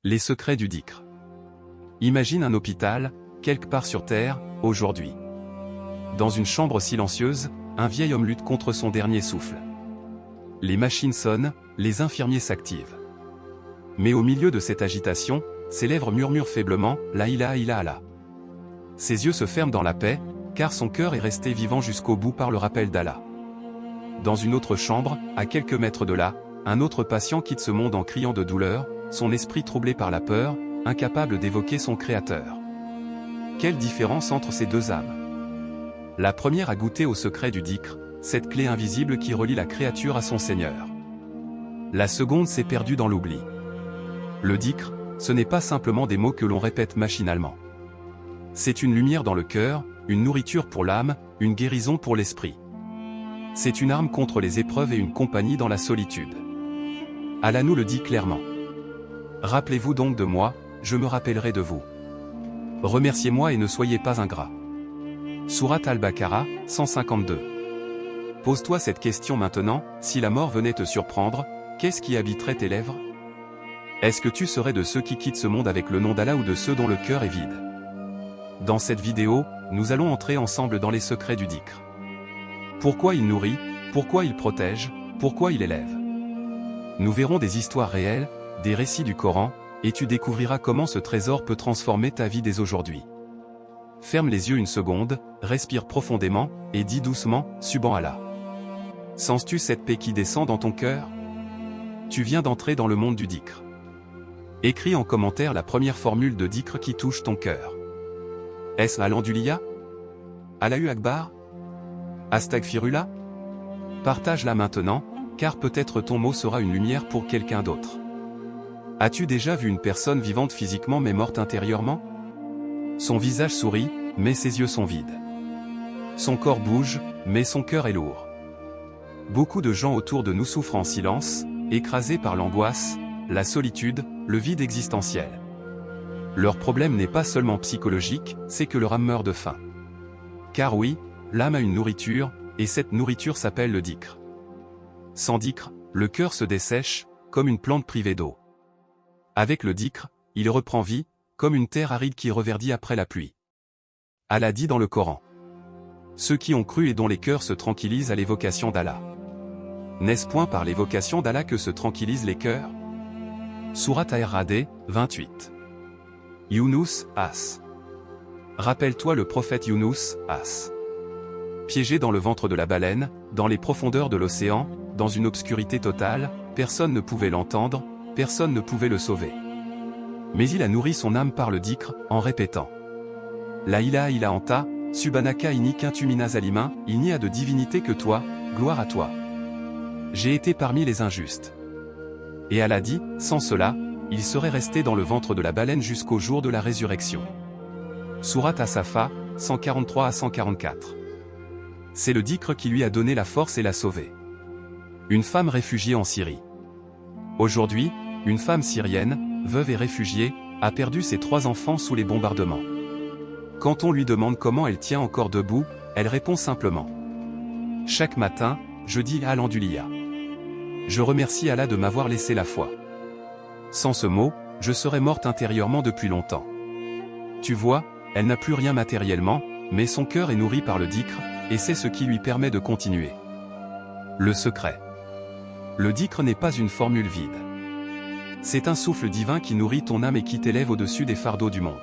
Les secrets du Dikr. Imagine un hôpital, quelque part sur Terre, aujourd'hui. Dans une chambre silencieuse, un vieil homme lutte contre son dernier souffle. Les machines sonnent, les infirmiers s'activent. Mais au milieu de cette agitation, ses lèvres murmurent faiblement « La ilaha illallah ». Ses yeux se ferment dans la paix, car son cœur est resté vivant jusqu'au bout par le rappel d'Allah. Dans une autre chambre, à quelques mètres de là, un autre patient quitte ce monde en criant de douleur, son esprit troublé par la peur, incapable d'évoquer son Créateur. Quelle différence entre ces deux âmes? La première a goûté au secret du Dikr, cette clé invisible qui relie la créature à son Seigneur. La seconde s'est perdue dans l'oubli. Le Dikr, ce n'est pas simplement des mots que l'on répète machinalement. C'est une lumière dans le cœur, une nourriture pour l'âme, une guérison pour l'esprit. C'est une arme contre les épreuves et une compagnie dans la solitude. Allah nous le dit clairement. Rappelez-vous donc de moi, je me rappellerai de vous. Remerciez-moi et ne soyez pas ingrats. Sourate Al-Baqarah, 152. Pose-toi cette question maintenant, si la mort venait te surprendre, qu'est-ce qui habiterait tes lèvres? Est-ce que tu serais de ceux qui quittent ce monde avec le nom d'Allah ou de ceux dont le cœur est vide? Dans cette vidéo, nous allons entrer ensemble dans les secrets du Dikr. Pourquoi il nourrit, pourquoi il protège, pourquoi il élève. Nous verrons des histoires réelles, des récits du Coran, et tu découvriras comment ce trésor peut transformer ta vie dès aujourd'hui. Ferme les yeux une seconde, respire profondément, et dis doucement, Subhanallah. Sens-tu cette paix qui descend dans ton cœur? Tu viens d'entrer dans le monde du Dikr. Écris en commentaire la première formule de Dikr qui touche ton cœur. Est-ce Alhamdulillah? Allahu Akbar? Astaghfirullah? Partage-la maintenant, car peut-être ton mot sera une lumière pour quelqu'un d'autre. As-tu déjà vu une personne vivante physiquement mais morte intérieurement? Son visage sourit, mais ses yeux sont vides. Son corps bouge, mais son cœur est lourd. Beaucoup de gens autour de nous souffrent en silence, écrasés par l'angoisse, la solitude, le vide existentiel. Leur problème n'est pas seulement psychologique, c'est que leur âme meurt de faim. Car oui, l'âme a une nourriture, et cette nourriture s'appelle le Dikr. Sans Dikr, le cœur se dessèche, comme une plante privée d'eau. Avec le Dikr, il reprend vie, comme une terre aride qui reverdit après la pluie. Allah dit dans le Coran. Ceux qui ont cru et dont les cœurs se tranquillisent à l'évocation d'Allah. N'est-ce point par l'évocation d'Allah que se tranquillisent les cœurs? Sourate Ar-Ra'd, 28. Younous, As. Rappelle-toi le prophète Younous, As. Piégé dans le ventre de la baleine, dans les profondeurs de l'océan, dans une obscurité totale, personne ne pouvait l'entendre, personne ne pouvait le sauver. Mais il a nourri son âme par le Dikr, en répétant. La ilaha illa anta, subhanaka inni kuntu minaz zalimin, il n'y a de divinité que toi, gloire à toi. J'ai été parmi les injustes. Et Allah dit, sans cela, il serait resté dans le ventre de la baleine jusqu'au jour de la résurrection. Sourate As-Safa, 143 à 144. C'est le Dikr qui lui a donné la force et l'a sauvé. Une femme réfugiée en Syrie. Aujourd'hui, une femme syrienne, veuve et réfugiée, a perdu ses 3 enfants sous les bombardements. Quand on lui demande comment elle tient encore debout, elle répond simplement. Chaque matin, je dis Alhamdulillah. Je remercie Allah de m'avoir laissé la foi. Sans ce mot, je serais morte intérieurement depuis longtemps. Tu vois, elle n'a plus rien matériellement, mais son cœur est nourri par le Dikr, et c'est ce qui lui permet de continuer. Le secret. Le Dikr n'est pas une formule vide. C'est un souffle divin qui nourrit ton âme et qui t'élève au-dessus des fardeaux du monde.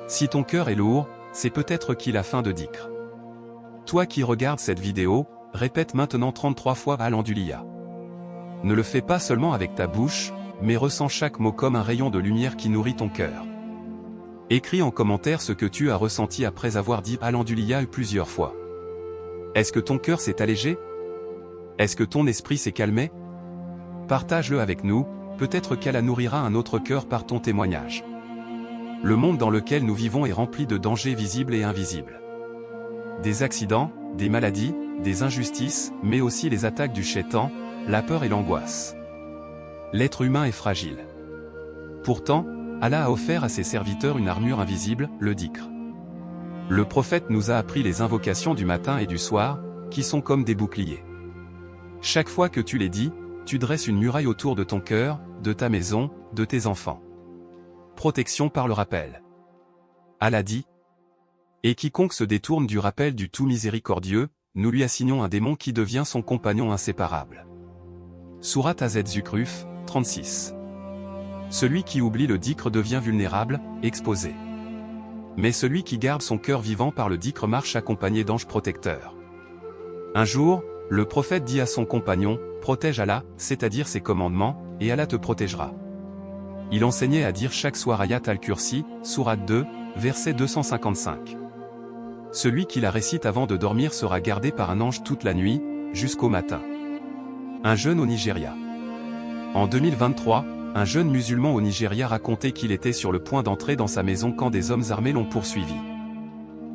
Si ton cœur est lourd, c'est peut-être qu'il a faim de Dikr. Toi qui regardes cette vidéo, répète maintenant 33 fois Alhamdulillah. Ne le fais pas seulement avec ta bouche, mais ressens chaque mot comme un rayon de lumière qui nourrit ton cœur. Écris en commentaire ce que tu as ressenti après avoir dit Alhamdulillah plusieurs fois. Est-ce que ton cœur s'est allégé? Est-ce que ton esprit s'est calmé? Partage-le avec nous, peut-être qu'Allah nourrira un autre cœur par ton témoignage. Le monde dans lequel nous vivons est rempli de dangers visibles et invisibles. Des accidents, des maladies, des injustices, mais aussi les attaques du Shaitan, la peur et l'angoisse. L'être humain est fragile. Pourtant, Allah a offert à ses serviteurs une armure invisible, le Dikr. Le prophète nous a appris les invocations du matin et du soir, qui sont comme des boucliers. Chaque fois que tu les dis, tu dresses une muraille autour de ton cœur, de ta maison, de tes enfants. protection par le rappel. Allah dit: Et quiconque se détourne du rappel du tout miséricordieux, nous lui assignons un démon qui devient son compagnon inséparable. Sourate Az-Zukhruf, 36. Celui qui oublie le dhikr devient vulnérable, exposé. Mais celui qui garde son cœur vivant par le dhikr marche accompagné d'anges protecteurs. Un jour, le prophète dit à son compagnon: protège Allah, c'est-à-dire ses commandements, et Allah te protégera. Il enseignait à dire chaque soir Ayat al-Kursi, sourate 2, verset 255. Celui qui la récite avant de dormir sera gardé par un ange toute la nuit, jusqu'au matin. Un jeune au Nigeria. En 2023, un jeune musulman au Nigeria racontait qu'il était sur le point d'entrer dans sa maison quand des hommes armés l'ont poursuivi.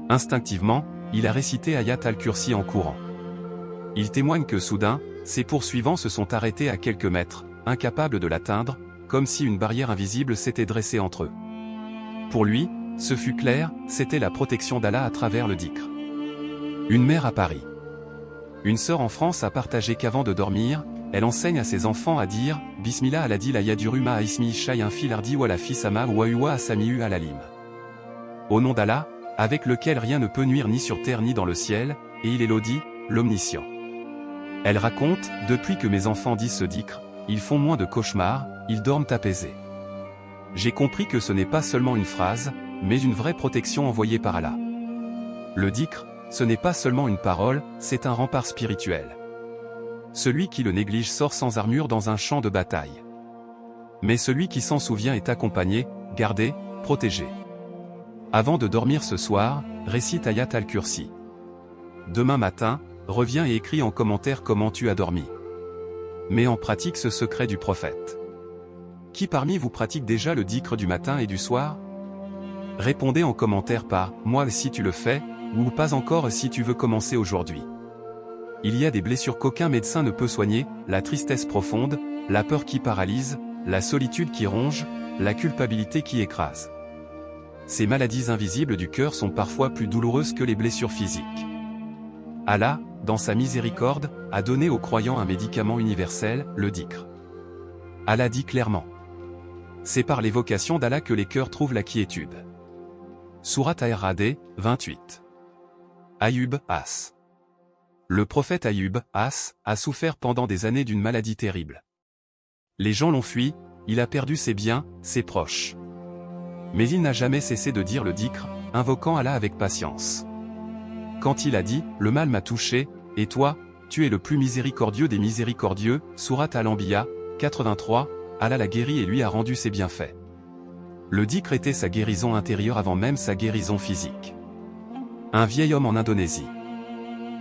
Instinctivement, il a récité Ayat al-Kursi en courant. Il témoigne que soudain, ses poursuivants se sont arrêtés à quelques mètres, incapables de l'atteindre, comme si une barrière invisible s'était dressée entre eux. Pour lui, ce fut clair, c'était la protection d'Allah à travers le dhikr. Une mère à Paris. Une sœur en France a partagé qu'avant de dormir, elle enseigne à ses enfants à dire « Bismillah aladil ayaduruma a ismi ishay un fil ardi wa la fisama wa uwa asamiu alalim » au nom d'Allah, avec lequel rien ne peut nuire ni sur terre ni dans le ciel, et il est l'audi, l'omniscient. Elle raconte « Depuis que mes enfants disent ce dhikr, ils font moins de cauchemars, ils dorment apaisés. J'ai compris que ce n'est pas seulement une phrase, mais une vraie protection envoyée par Allah. Le dhikr, ce n'est pas seulement une parole, c'est un rempart spirituel. Celui qui le néglige sort sans armure dans un champ de bataille. Mais celui qui s'en souvient est accompagné, gardé, protégé. Avant de dormir ce soir, récite Ayat al-Kursi. Demain matin, reviens et écris en commentaire comment tu as dormi. Mets en pratique ce secret du prophète. Qui parmi vous pratique déjà le dhikr du matin et du soir? Répondez en commentaire par « moi si tu le fais » ou « pas encore si tu veux commencer aujourd'hui ». Il y a des blessures qu'aucun médecin ne peut soigner, la tristesse profonde, la peur qui paralyse, la solitude qui ronge, la culpabilité qui écrase. Ces maladies invisibles du cœur sont parfois plus douloureuses que les blessures physiques. Allah, dans sa miséricorde, a donné aux croyants un médicament universel, le dhikr. Allah dit clairement: c'est par l'évocation d'Allah que les cœurs trouvent la quiétude. Sourate Ar-Ra'd, 28. Ayyub, As. Le prophète Ayyub, As, a souffert pendant des années d'une maladie terrible. Les gens l'ont fui, il a perdu ses biens, ses proches. Mais il n'a jamais cessé de dire le dhikr, invoquant Allah avec patience. Quand il a dit « Le mal m'a touché, et toi, tu es le plus miséricordieux des miséricordieux » sourate Al-Anbiya, 83, Allah l'a guéri et lui a rendu ses bienfaits. Le dhikr était sa guérison intérieure avant même sa guérison physique. Un vieil homme en Indonésie.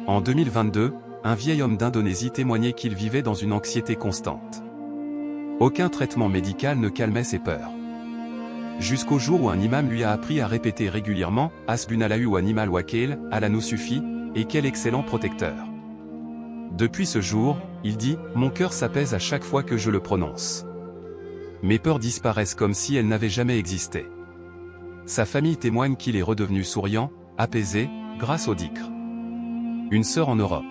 En 2022, un vieil homme d'Indonésie témoignait qu'il vivait dans une anxiété constante. Aucun traitement médical ne calmait ses peurs. Jusqu'au jour où un imam lui a appris à répéter régulièrement « Hasbunallahu wa ni'mal wakeel » Allah nous suffit, et quel excellent protecteur. Depuis ce jour, il dit « Mon cœur s'apaise à chaque fois que je le prononce. Mes peurs disparaissent comme si elles n'avaient jamais existé. » Sa famille témoigne qu'il est redevenu souriant, apaisé, grâce au dhikr. Une sœur en Europe.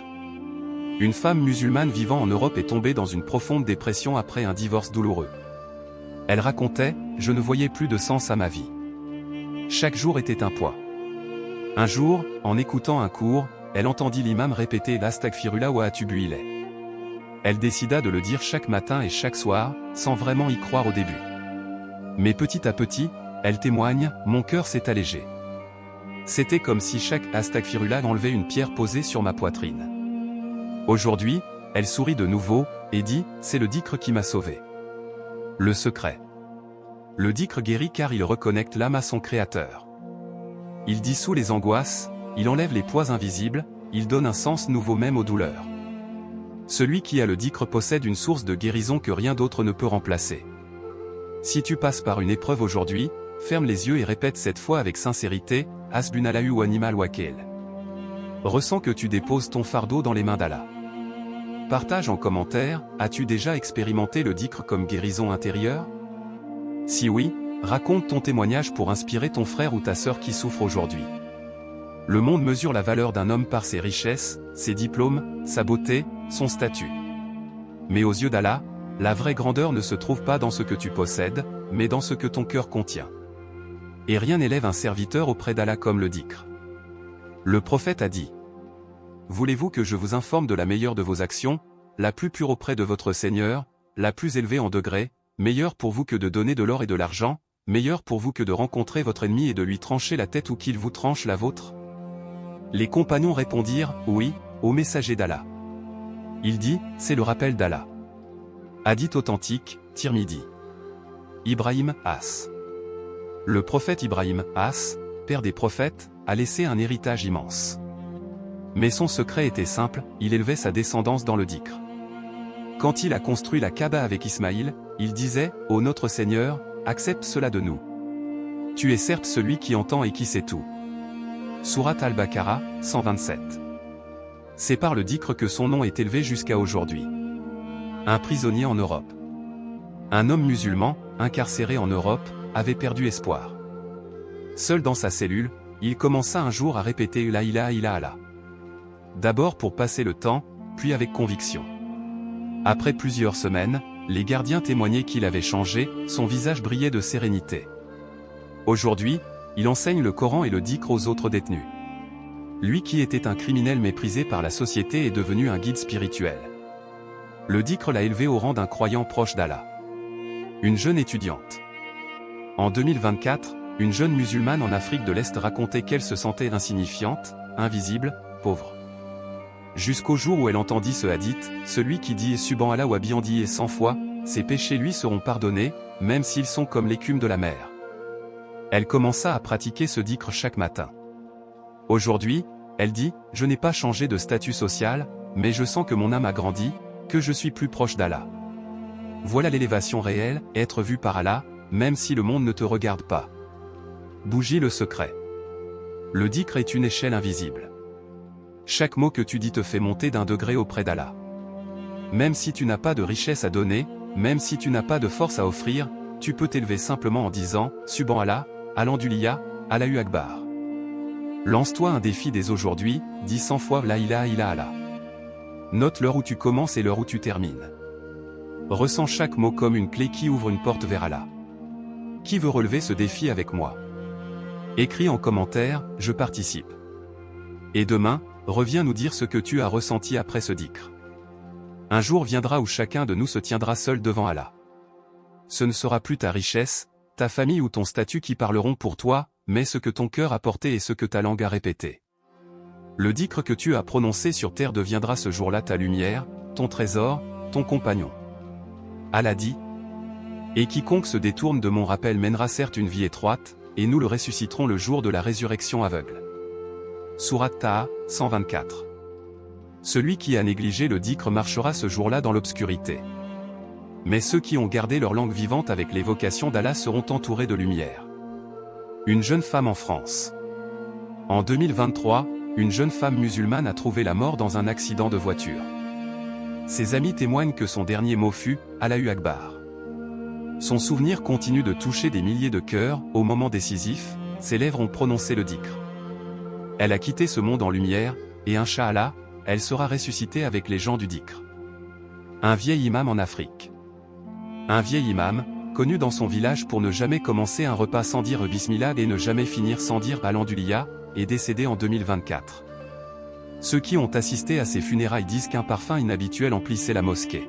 Une femme musulmane vivant en Europe est tombée dans une profonde dépression après un divorce douloureux. Elle racontait « Je ne voyais plus de sens à ma vie. Chaque jour était un poids. » Un jour, en écoutant un cours, elle entendit l'imam répéter l'Astaghfirullah wa atubu ilayh. Elle décida de le dire chaque matin et chaque soir, sans vraiment y croire au début. Mais petit à petit, elle témoigne « Mon cœur s'est allégé. C'était comme si chaque Astaghfirullah enlevait une pierre posée sur ma poitrine. » Aujourd'hui, elle sourit de nouveau, et dit « C'est le dhikr qui m'a sauvé. » Le secret. Le dhikr guérit car il reconnecte l'âme à son créateur. Il dissout les angoisses, il enlève les poids invisibles, il donne un sens nouveau même aux douleurs. Celui qui a le dhikr possède une source de guérison que rien d'autre ne peut remplacer. Si tu passes par une épreuve aujourd'hui, ferme les yeux et répète cette fois avec sincérité « Hasbunallahu wa ni'mal wakeel ». Ressens que tu déposes ton fardeau dans les mains d'Allah. Partage en commentaire, as-tu déjà expérimenté le dhikr comme guérison intérieure? Si oui, raconte ton témoignage pour inspirer ton frère ou ta sœur qui souffre aujourd'hui. Le monde mesure la valeur d'un homme par ses richesses, ses diplômes, sa beauté, son statut. Mais aux yeux d'Allah, la vraie grandeur ne se trouve pas dans ce que tu possèdes, mais dans ce que ton cœur contient. Et rien n'élève un serviteur auprès d'Allah comme le dhikr. Le prophète a dit: Voulez-vous que je vous informe de la meilleure de vos actions, la plus pure auprès de votre Seigneur, la plus élevée en degrés, meilleure pour vous que de donner de l'or et de l'argent, meilleure pour vous que de rencontrer votre ennemi et de lui trancher la tête ou qu'il vous tranche la vôtre? Les compagnons répondirent: Oui, ô messager d'Allah. Il dit: C'est le rappel d'Allah. Hadith authentique, Tirmidhi. Ibrahim As. Le prophète Ibrahim As, père des prophètes, a laissé un héritage immense. Mais son secret était simple, il élevait sa descendance dans le dhikr. Quand il a construit la Kaaba avec Ismaïl, il disait: Ô notre Seigneur, accepte cela de nous. Tu es certes celui qui entend et qui sait tout. Sourate Al-Baqarah, 127. C'est par le dhikr que son nom est élevé jusqu'à aujourd'hui. Un prisonnier en Europe. Un homme musulman, incarcéré en Europe, avait perdu espoir. Seul dans sa cellule, il commença un jour à répéter La ilaha illallah. D'abord pour passer le temps, puis avec conviction. Après plusieurs semaines, les gardiens témoignaient qu'il avait changé, son visage brillait de sérénité. Aujourd'hui, il enseigne le Coran et le dhikr aux autres détenus. Lui qui était un criminel méprisé par la société est devenu un guide spirituel. Le dhikr l'a élevé au rang d'un croyant proche d'Allah. Une jeune étudiante. En 2024, une jeune musulmane en Afrique de l'Est racontait qu'elle se sentait insignifiante, invisible, pauvre. Jusqu'au jour où elle entendit ce hadith: celui qui dit Subhan Allah wa bihamdihi 100 fois, ses péchés lui seront pardonnés, même s'ils sont comme l'écume de la mer. Elle commença à pratiquer ce dhikr chaque matin. Aujourd'hui, elle dit: je n'ai pas changé de statut social, mais je sens que mon âme a grandi, que je suis plus proche d'Allah. Voilà l'élévation réelle, être vu par Allah, même si le monde ne te regarde pas. Bougie le secret. Le dhikr est une échelle invisible. Chaque mot que tu dis te fait monter d'un degré auprès d'Allah. Même si tu n'as pas de richesse à donner, même si tu n'as pas de force à offrir, tu peux t'élever simplement en disant Subhan Allah, Alhamdulillah, Allahu Akbar. Lance-toi un défi dès aujourd'hui, dis 100 fois La ilaha illallah. Note l'heure où tu commences et l'heure où tu termines. Ressens chaque mot comme une clé qui ouvre une porte vers Allah. Qui veut relever ce défi avec moi? Écris en commentaire, je participe. Et demain, reviens nous dire ce que tu as ressenti après ce dhikr. Un jour viendra où chacun de nous se tiendra seul devant Allah. Ce ne sera plus ta richesse, ta famille ou ton statut qui parleront pour toi, mais ce que ton cœur a porté et ce que ta langue a répété. Le dhikr que tu as prononcé sur terre deviendra ce jour-là ta lumière, ton trésor, ton compagnon. Allah dit: Et quiconque se détourne de mon rappel mènera certes une vie étroite, et nous le ressusciterons le jour de la résurrection aveugle. Sourate Taha, 124. Celui qui a négligé le dhikr marchera ce jour-là dans l'obscurité. Mais ceux qui ont gardé leur langue vivante avec l'évocation d'Allah seront entourés de lumière. Une jeune femme en France. En 2023, une jeune femme musulmane a trouvé la mort dans un accident de voiture. Ses amis témoignent que son dernier mot fut « Allahu Akbar ». Son souvenir continue de toucher des milliers de cœurs, au moment décisif, ses lèvres ont prononcé le dhikr. Elle a quitté ce monde en lumière, et Inch'Allah, elle sera ressuscitée avec les gens du dhikr. Un vieil imam en Afrique. Un vieil imam, connu dans son village pour ne jamais commencer un repas sans dire Bismillah et ne jamais finir sans dire Alhamdulillah, est décédé en 2024. Ceux qui ont assisté à ses funérailles disent qu'un parfum inhabituel emplissait la mosquée.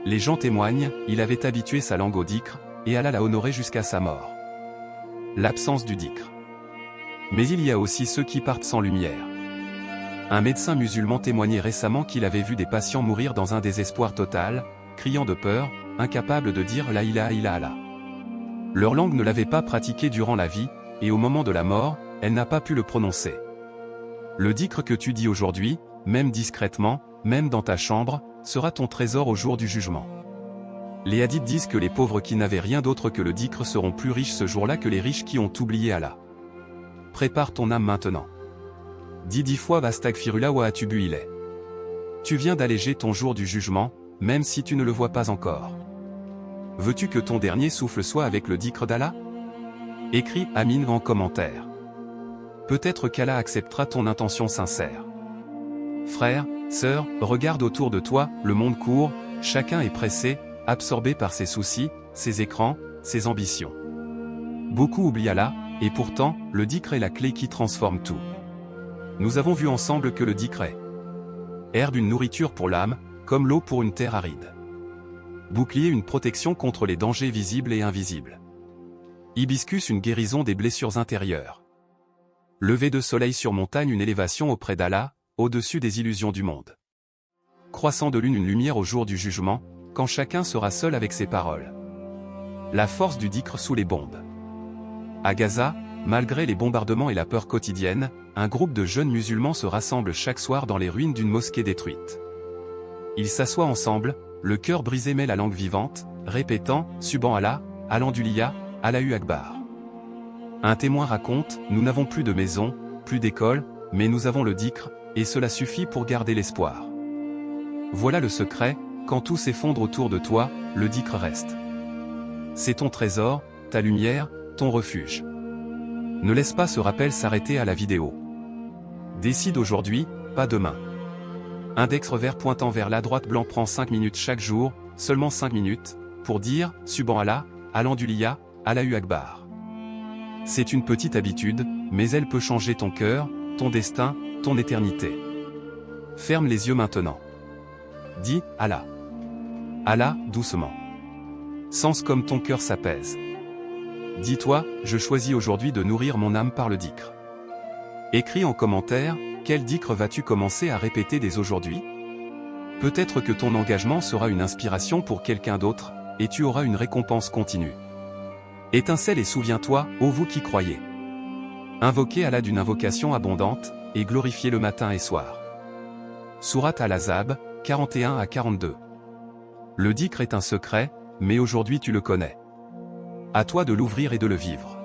Les gens témoignent, il avait habitué sa langue au dhikr, et Allah l'a honoré jusqu'à sa mort. L'absence du dhikr. Mais il y a aussi ceux qui partent sans lumière. Un médecin musulman témoignait récemment qu'il avait vu des patients mourir dans un désespoir total, criant de peur, incapables de dire la ilaha illallah. Leur langue ne l'avait pas pratiquée durant la vie, et au moment de la mort, elle n'a pas pu le prononcer. Le dhikr que tu dis aujourd'hui, même discrètement, même dans ta chambre, sera ton trésor au jour du jugement. Les hadiths disent que les pauvres qui n'avaient rien d'autre que le dhikr seront plus riches ce jour-là que les riches qui ont oublié Allah. Prépare ton âme maintenant. Dis 10 fois Astaghfirullah wa atubu ilayh. Tu viens d'alléger ton jour du jugement, même si tu ne le vois pas encore. Veux-tu que ton dernier souffle soit avec le dhikr d'Allah? Écris Amin en commentaire. Peut-être qu'Allah acceptera ton intention sincère. Frère, sœur, regarde autour de toi, le monde court, chacun est pressé, absorbé par ses soucis, ses écrans, ses ambitions. Beaucoup oublient Allah, et pourtant, le dhikr est la clé qui transforme tout. Nous avons vu ensemble que le dhikr est herbe, une nourriture pour l'âme, comme l'eau pour une terre aride. Bouclier, une protection contre les dangers visibles et invisibles. Hibiscus, une guérison des blessures intérieures. Lever de soleil sur montagne, une élévation auprès d'Allah, au-dessus des illusions du monde. Croissant de lune, une lumière au jour du jugement, quand chacun sera seul avec ses paroles. La force du dhikr sous les bombes. À Gaza, malgré les bombardements et la peur quotidienne, un groupe de jeunes musulmans se rassemble chaque soir dans les ruines d'une mosquée détruite. Ils s'assoient ensemble, le cœur brisé mais la langue vivante, répétant « Subhanallah, Alhamdulillah, Allahu Akbar ». Un témoin raconte « Nous n'avons plus de maison, plus d'école, mais nous avons le dhikr, et cela suffit pour garder l'espoir. » Voilà le secret, quand tout s'effondre autour de toi, le dhikr reste. C'est ton trésor, ta lumière, ton refuge. Ne laisse pas ce rappel s'arrêter à la vidéo. Décide aujourd'hui, pas demain. Index revers pointant vers la droite, blanc prend 5 minutes chaque jour, seulement 5 minutes, pour dire « Subhanallah, Alhamdulillah, Allahu Akbar ». C'est une petite habitude, mais elle peut changer ton cœur, ton destin, ton éternité. Ferme les yeux maintenant. Dis « Allah ». Allah, doucement. Sens comme ton cœur s'apaise. Dis-toi, je choisis aujourd'hui de nourrir mon âme par le dhikr. Écris en commentaire, quel dhikr vas-tu commencer à répéter dès aujourd'hui? Peut-être que ton engagement sera une inspiration pour quelqu'un d'autre, et tu auras une récompense continue. Étincelle et souviens-toi, ô vous qui croyez. Invoquez Allah d'une invocation abondante, et glorifiez le matin et soir. Sourate Al-Ahzab, 41 à 42. Le dhikr est un secret, mais aujourd'hui tu le connais. À toi de l'ouvrir et de le vivre.